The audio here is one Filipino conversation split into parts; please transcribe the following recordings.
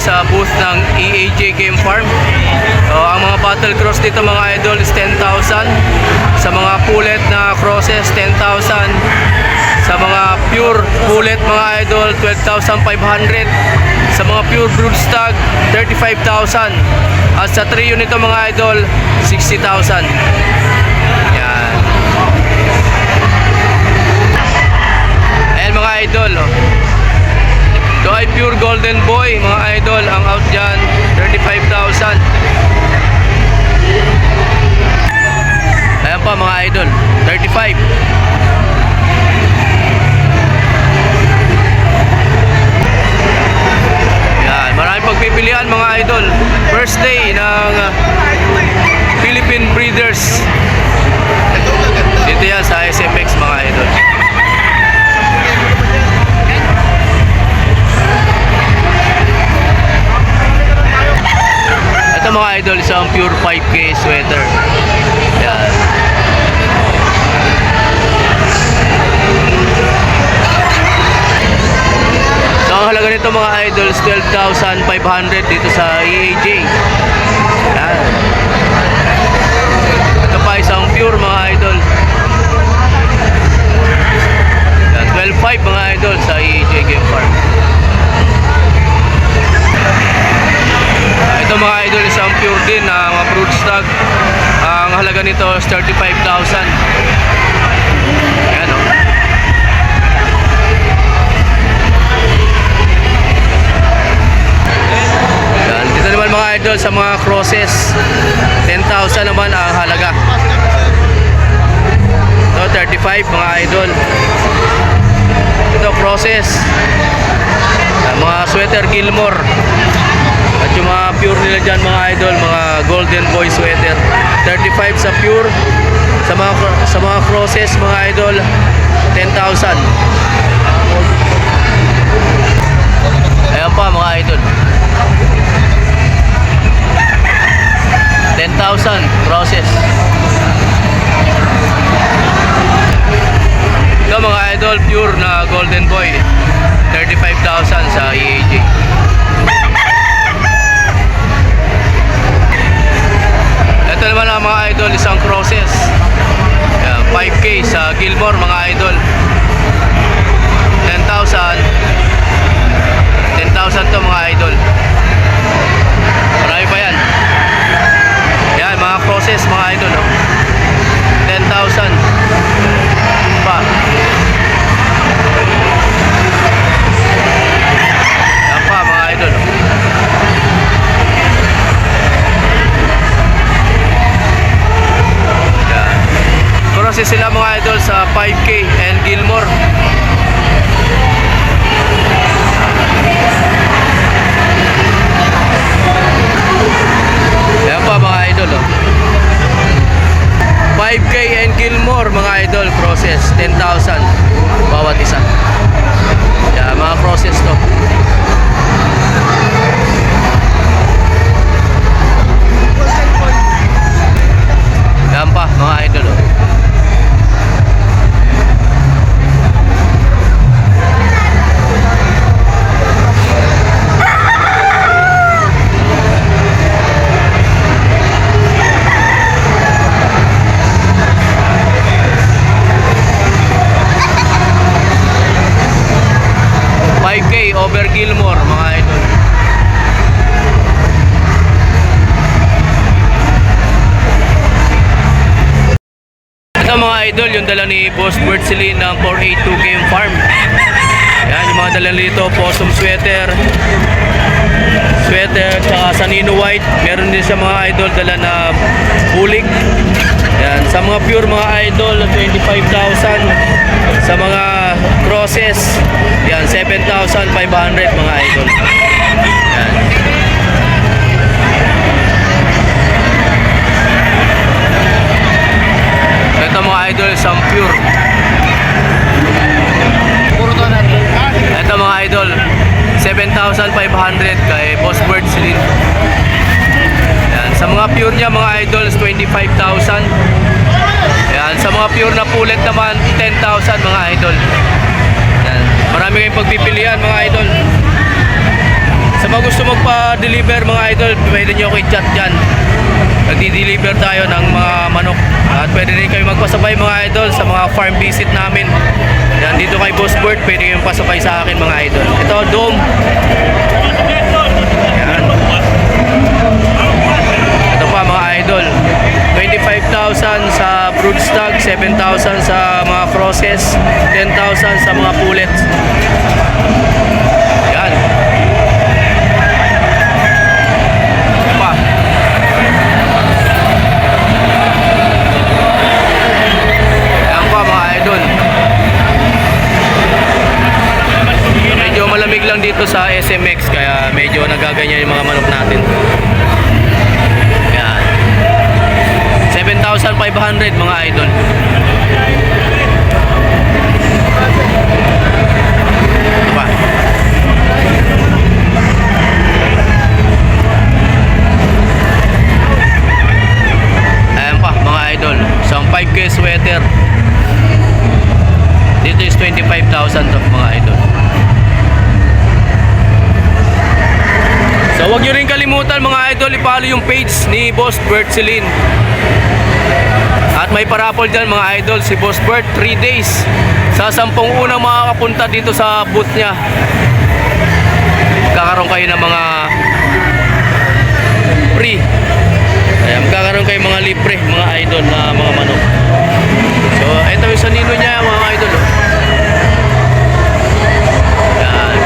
sa booth ng EAJ Game Farm. Ang mga battle cross dito mga idol is 10,000. Sa mga pullet na crosses 10,000. Sa mga pure pullet mga idol 12,500. Sa mga pure brood stag 35,000. At sa trio nito mga idol 60,000. Yan. Ayan mga idol. Ito ay pure golden boy mga idol. Ang out dyan 35,000. Ayan pa mga idol 35. Yan, maraming pagpipilian mga idol. First day ng Philippine Breeders. Dito yan sa SMX mga idol. Ito mga idol, isang pure 5K sweater. Yan. So ang halaga nito mga idol is 12,500 dito sa EAJ. Yan. Ito pa isang pure mga idol. Yan, 12,500 mga idol sa EAJ Game Farm. Ito mga idol isang pure din na mga brood stag. Ang halaga nito is 35,000. Ayan o. Yan. Dito naman mga idol sa mga crosses 10,000 naman ang halaga. Ito 35 mga idol. Ito crosses. Yan, mga sweater Gilmore. At yung mga pure nila dyan mga idol, mga golden boy sweater 35 sa pure. Sa mga crosses mga idol 10,000. Ayan pa mga idol 10,000 crosses. Ito mga idol pure na golden boy 35,000 sa EAJ. Ito naman ang mga idol, isang crosses. Ayan, 5K sa Gilmore mga idol. 10,000. 10,000 to mga idol. Marami pa yan. Ayan, mga crosses mga idol. 10,000 pa. Ayan pa mga idol. Crosses sila mga idol sa 5K and Gilmore. Ayan pa mga idol oh. 5K and Gilmore mga idol crosses 10,000 bawat isa. Ayan, mga crosses to. Ayan pa mga idol oh. Over Gilmore mga idol. Ito mga idol yung dala ni Boss Bert Celine ng 482 Game Farm. Yan yung mga dala nito, possum sweater tsaka Sanino White. Meron din siya mga idol dala na bulik. Yan, sa mga pure mga idol 25,000. Sa mga crosses yan 7,500 mga idol. Yan. Ito mga idol isang pure. Ito mga idol 7,500 kay Boss Bert Celine. Yan. Sa mga pure niya mga idol 25,000. Yan. Sa mga pure na pullet naman 10,000 mga idol. Yan. Marami kayong pagpipilian mga idol. Sa mga gusto magpa-deliver mga idol, pwede nyo ako i-chat dyan. Nagdi-deliver tayo ng mga manok. At pwede rin kayo magpasabay mga idol sa mga farm visit namin. Yan, dito kay Boss Bert, pwede kayong pasabay sa akin mga idol. Ito, dome. Yan. Ito pa mga idol. 25,000 sa broodstock, 7,000 sa mga crosses, 10,000 sa mga pullets. Yan. Ito pa. Yan pa mga idol. Medyo malamig lang dito sa SMX kaya medyo nagaganyan yung mga manok natin. 7,500 mga idol. Ito pa. Ayan pa mga idol. Isang 5K sweater. Dito is 25,000 to mga idol. So huwag nyo rin kalimutan mga idol, i-follow yung page ni Boss Bert Celine. At may parapol dyan mga idol, si Boss Bert 3 days sa 10 unang makakapunta dito sa booth niya. Kakaroon kayo ng mga free. Ayan, magkakaroon kayo mga libre mga idol na mga manok. So ito yung sanino niya mga idol. Ayan.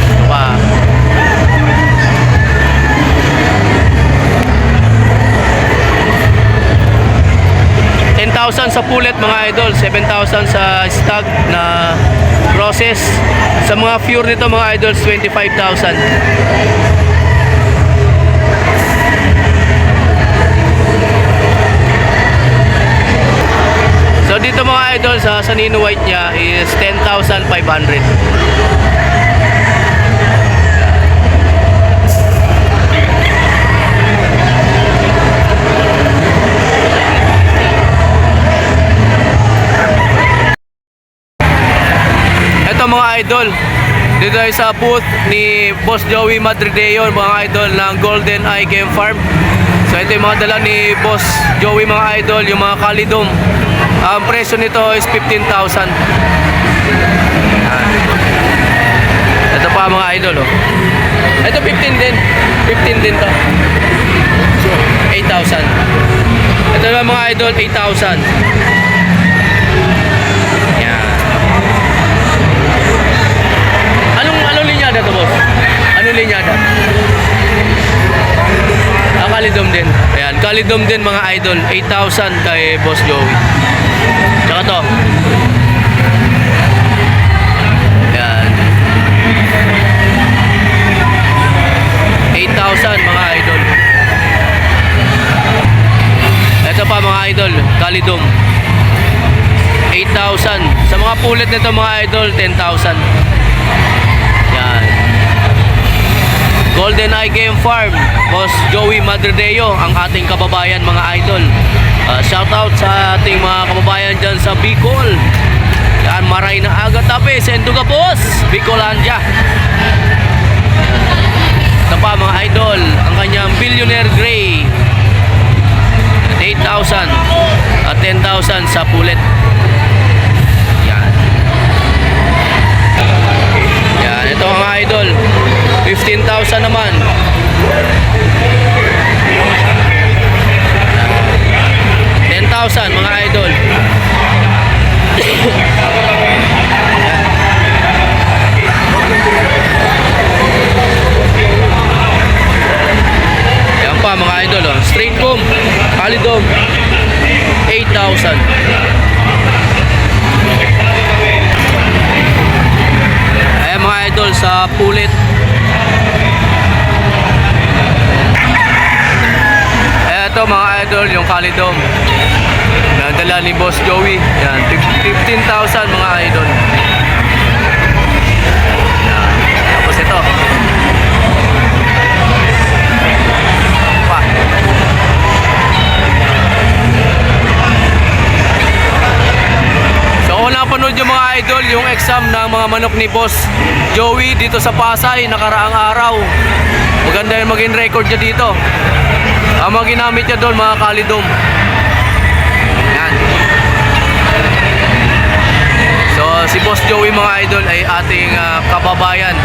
Ito pa. 10,000 sa pullet mga idol, 7,000 sa stag na process. Sa mga pure nito mga idols, 25,000. So dito mga idol sa Sanino White niya is 10,500. Mga idol, dito ay sa booth ni Boss Joey Madrideo mga idol ng Golden Eye Game Farm. So ito yung mga dala ni Boss Joey mga idol, yung mga kalidom. Ang presyo nito is 15,000. Ito pa mga idol oh. Ito 15 din. 15 din to. 8,000. Ito naman mga idol, 8,000. Anong linyada to boss? Anong linyada? Kalidom din. Ayan, kalidom din mga idol. 8,000 kay Boss Joey. Tsaka to. Ayan. 8,000 mga idol. Ito pa mga idol, kalidom. 8,000. Sa mga pulit nito mga idol, 10,000. Yan. Golden Eye Game Farm, Boss Joey Madrideo, ang ating kababayan mga idol. Shout out sa ating mga kababayan dyan sa Bicol. Yan, Maray na Aga Tape, Senduga Boss, Bicolandia. Ito pa mga idol, ang kanyang Billionaire Gray. 8,000 at 10,000 sa pulit. Yan, ito mga idol, 15,000 naman. Yan, 10,000 mga idol. Yan pa mga idol oh. Straight comb, kalidom, 8,000. Mga idol sa pulit. Ito mga idol yung kalidom na dala ni Boss Joey. Yan, 15,000 mga idol. Yan. Tapos ito pa. So kung napanood yung mga idol yung exam ng mga manok ni Boss Joey dito sa Pasay nakaraang araw. Maganda yung maging record niya dito. Ang mga ginamit niya doon, mga kalidom. Yan. So si Boss Joey mga idol ay ating kababayan.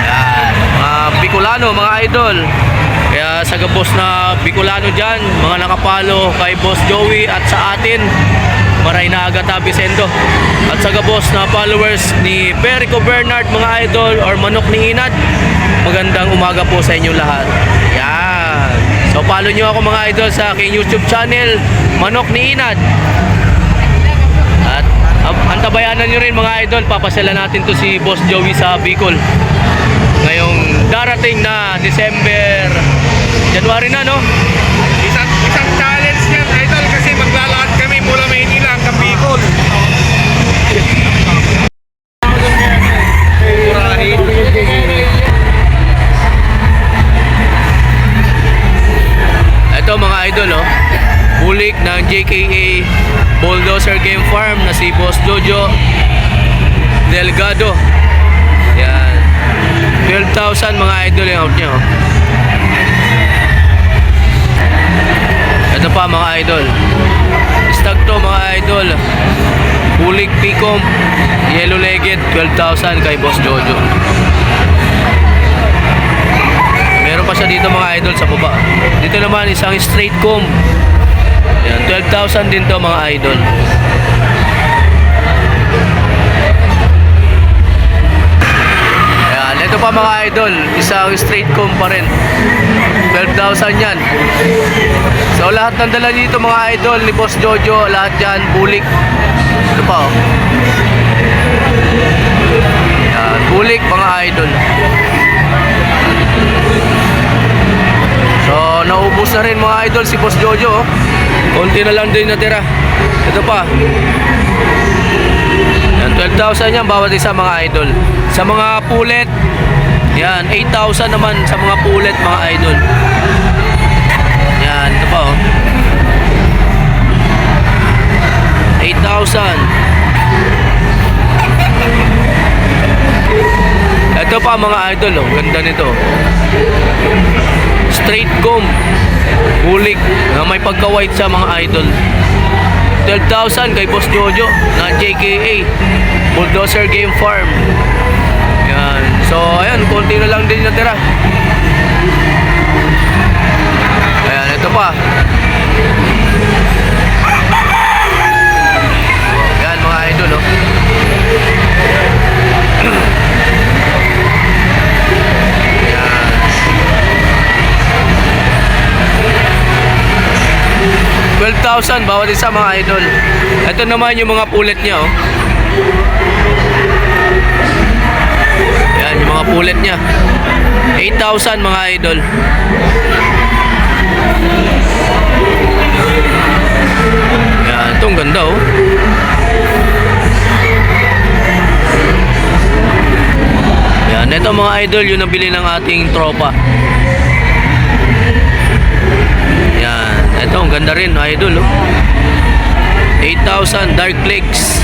Yan. Mga Bicolano mga idol. Kaya sa gabos na Bicolano dyan, mga nakapalo kay Boss Joey at sa atin, Maray na Agata Vicendo. At sa gabos na followers ni Perico Bernard mga idol or Manok ni Inad, magandang umaga po sa inyo lahat. Yan. So follow nyo ako mga idol sa aking YouTube channel, Manok ni Inad. At antabayanan nyo rin mga idol, papasyalan natin to si Boss Joey sa Bicol ngayong darating na December, January na, no? Isang challenge yan, idol, kasi maglalakad kami mula Maynila hanggang Bicol. Ito mga idol, oh, bulik ng JKA Bulldozer Game Farm na si Boss Jojo Delgado. Yan, 12,000 mga idol yung out niya, oh. Ito pa mga idol, stag to mga idol, bulik Picom Yellow Legged, 12,000 kay Boss Jojo. Meron pa siya dito mga idol sa baba. Dito naman isang straight comb. Yan, 12,000 din to mga idol. Yan, ito pa mga idol, isang straight comb pa rin. 12,000 yan. So lahat ng dala dito mga idol ni Boss Jojo, lahat yan bulik. Ito pa, oh. Yan, bulik mga idol. So naubos na rin mga idol si Boss Jojo, oh. Konti na lang din natira. Ito pa. Yan, 12,000 yan bawat isa mga idol. Sa mga pulet, yan, 8,000 naman sa mga pulet mga idol. Yan, ito pa, oh. 8,000. Ito pa mga idol, oh. Ganda nito. Straight comb, bulik na may pagka-white sa mga idol. 12,000 kay Boss Jojo na JKA Bulldozer Game Farm. Yan. So ayan, konti na lang din natira. Ayan, ito pa. Yan mga idol, oh. Yan. 12,000 bawat isa mga idol. Ito naman yung mga pulet niya, oh. Yan, yung mga pulet niya. 8,000 mga idol. Yan, itong ganda, oh. Yan, ito mga idol, yung nabili ng ating tropa. Yan, ito ang ganda rin idol, oh. 8,000 dark legs.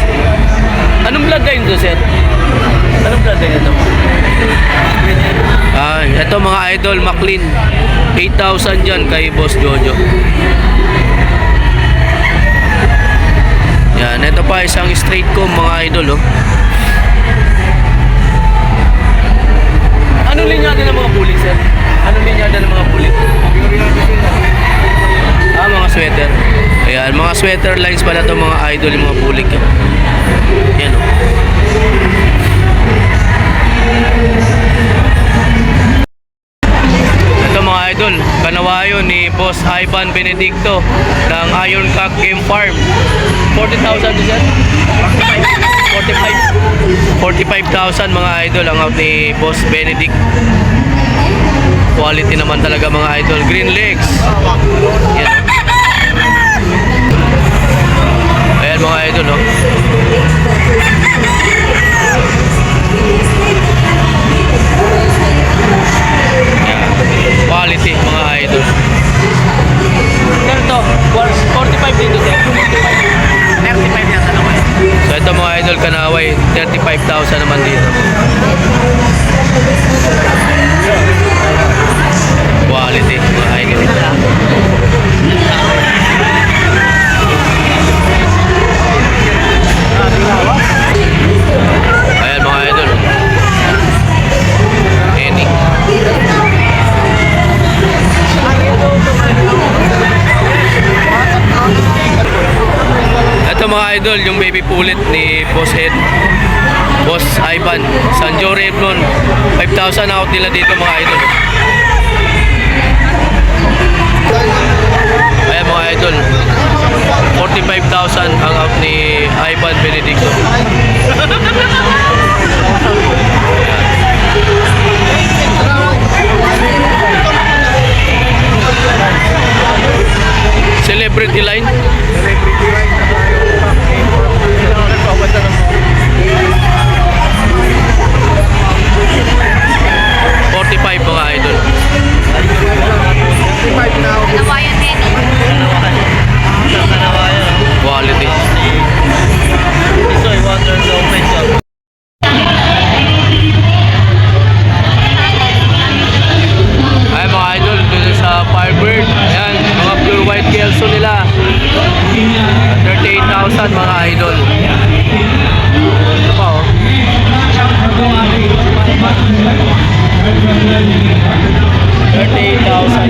Anong vlog kayo ito, sir? Anong vlog kayo ito? Ito mga idol, McLean. 8,000 dyan kay Boss Jojo. Yan, ito pa isang straight comb mga idol, oh. Anong linyada ng mga bulik, sir? Anong linyada ng mga bulik? Mga sweater. Ayan, mga sweater lines pala itong mga idol, yung mga bulik. Yan, oh. Ito mga idol, kanawayo ni Boss Ivan Benedicto ng Iron Cock Game Farm. 40,000 din yan? 45,000 mga idol ang out ni Boss Benedict. Quality naman talaga mga idol. Green legs. Yan. Ayan mga idol, oh. Yan. Quality mga idol. Ito, 45 dito, sir. 45. 35 yan, ano ko. So ito Ito mga idol, Kanaway, 35,000 naman dito. Quality, mga idol. Ayan mga idol. Any. Ito mga idol, yung baby pulit ni Boss Ed, Boss Ivan, San Jose Eblon. 5,000 out nila dito mga idol. Ayan mga idol, 45,000 ang out ni Ivan Benedicto. Celebrity line. 45 mga idol. Quality. Ay mga idol, dito sa Firebird. Ayan, mga pure white kelso nila. 38,000 mga idol. Ito pa oh. 38,000.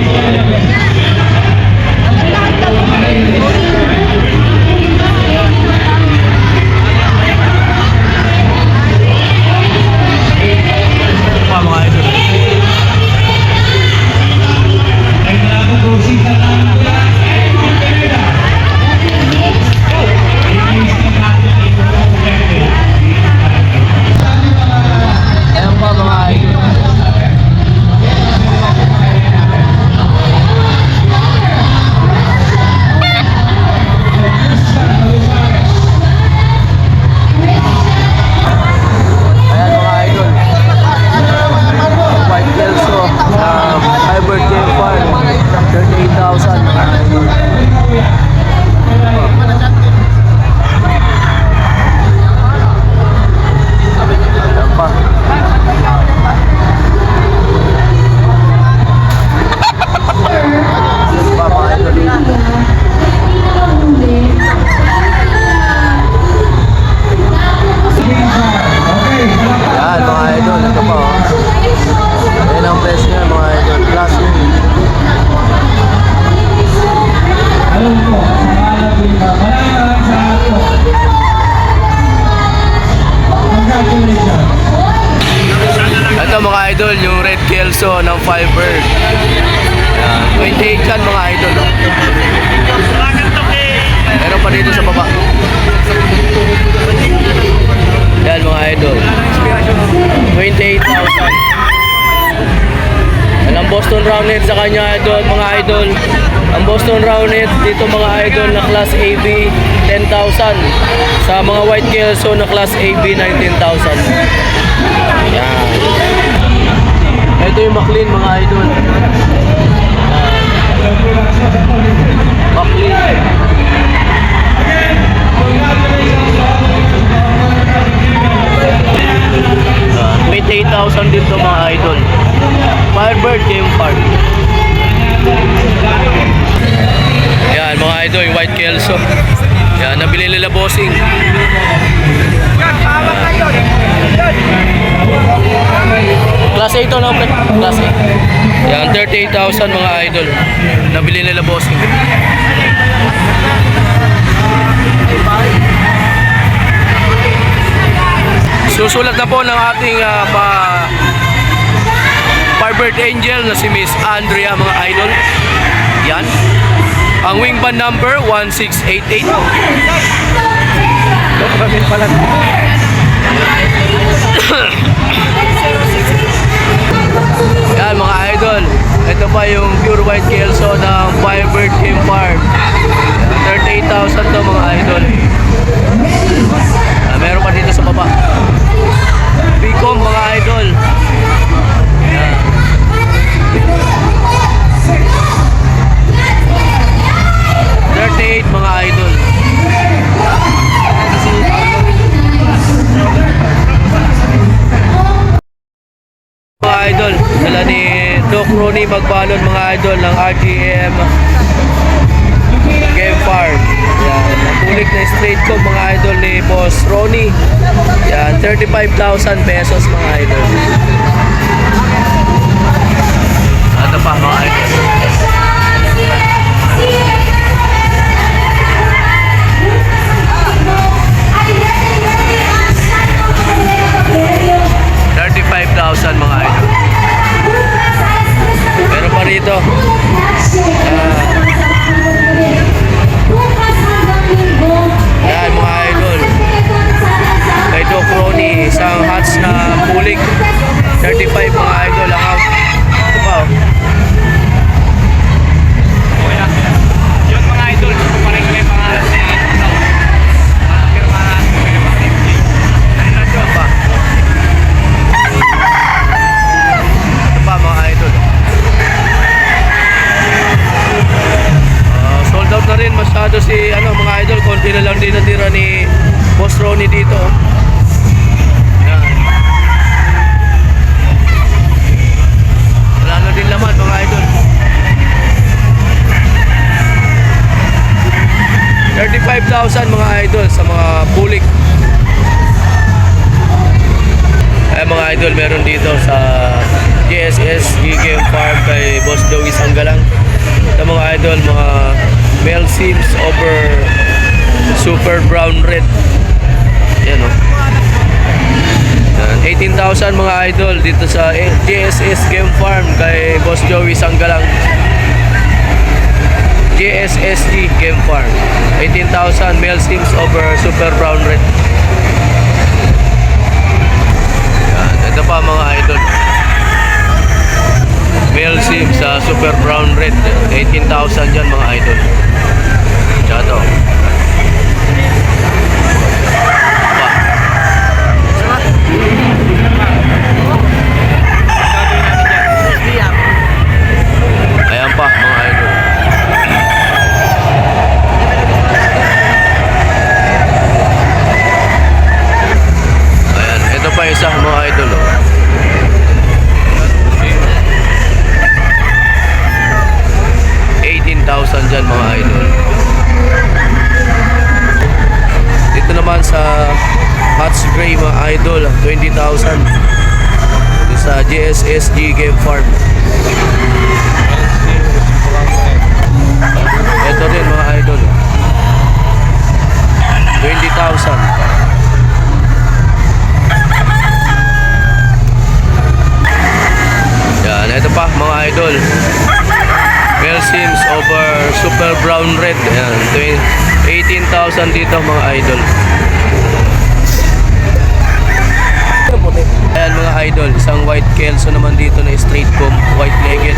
Pa mga idol. Ayan pa mga idol. Ayan mga idol. White Kelso, Hybrid Game Farm, 38,000 mga idol. Ayan pa. Ayan pa mga idol. Yan mga idol, ito pa oh. Ayan ang best niya mga idol, class win. Ito mga idol, yung Red Kelso ng Firebird. Yan, 28 yan mga idol. Meron pa dito sa baba. Yan mga idol, 28,000. Yan ang Boston Roundhead sa kanya idol, mga idol. Ang Boston Roundhead dito mga idol na class AB, 10,000. Sa mga White Kelso na class AB, 19,000. Yan. Ito yung McLean mga idol. McLean. 28,000 dito mga idol. Firebird Game Park. Yan mga idol, yung White Kelso. Yan, nabili nila bossing. Class A ito no, pre? Class A. Yan, 38,000 mga idol. Nabili nila bossing. Susulat na po ng ating Firebird Angel na si Miss Andrea mga idol. Yan. Ang wing band number 1688. Yan mga idol. Ito pa yung pure white kelso ng Firebird Game Farm. 38,000 to mga idol. Meron pa dito sa baba. Bicom mga idol. Yan. mga idol. Ronnie Magbalon mga idol ng RGM Game Farm. Yan, napulik na straight ko mga idol ni Boss Ronnie. Yan, 35,000 pesos mga idol. Ano pa mga idol? $35,000 mga idol. Meron pa rito. Yan mga idol. Kay Doc Ronnie, isang hats na pulik. 35 mga idol ang out. Ito pa oh. Yun mga idol, parang may pangalan na yan. Ito pa. Ito pa mga idol. Sold out na rin masyado si mga idol. Konti na lang din natira ni Boss Ronnie dito. Yan. Wala na din laman mga idol. 35,000 mga idol sa mga pulik. Ay mga idol, meron dito sa GSS Game Farm kay Boss Joey Sanggalang. Ito mga idol, mga male sims over super brown red. Yan o. 18,000 mga idol dito sa GSS Game Farm kay Boss Joey Sanggalang. GSSG Game Farm. 18,000 male sims over super brown red. Yan. Ito pa mga idol. Male sim sa super brown red. 18,000 dyan mga idol. Tsaka ayan pa mga idol. Ayan, ito pa isa mga idol oh. $18,000 dyan mga idol. Dito naman sa Hats Gray mga idol, 20,000 dito sa GSSG Game Farm. Ito rin mga idol, 20,000. Yan, ito pa mga idol, male sims over super brown red. Ayan, 18,000 dito mga idol. Ayan mga idol, isang white kelso naman dito na straight comb, white legged.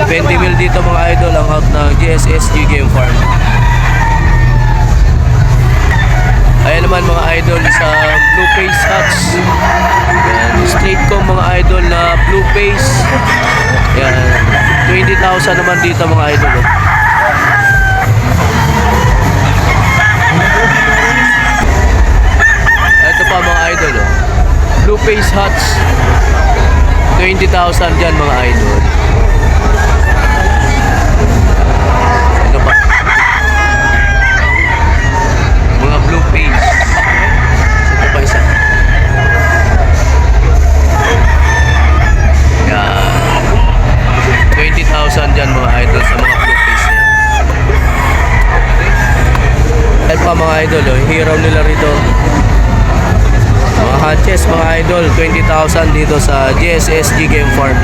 20 mil dito mga idol ang out ng GSSG Game Farm. Ayan naman mga idol, sa blue face hats. Ayan, straight comb mga idol na blue face. Ayan, 20,000 naman dito mga idol. Ito pa mga idol, blue face hats. 20,000 dyan mga idol. Ito pa, mga blue face. Ito pa isa. Yan, 20,000 dyan mga idol sa mga blue face yan. At pa mga idol, hiraw nila rito. Mga hatches mga idol, 20,000 dito sa GSSG Game Farm.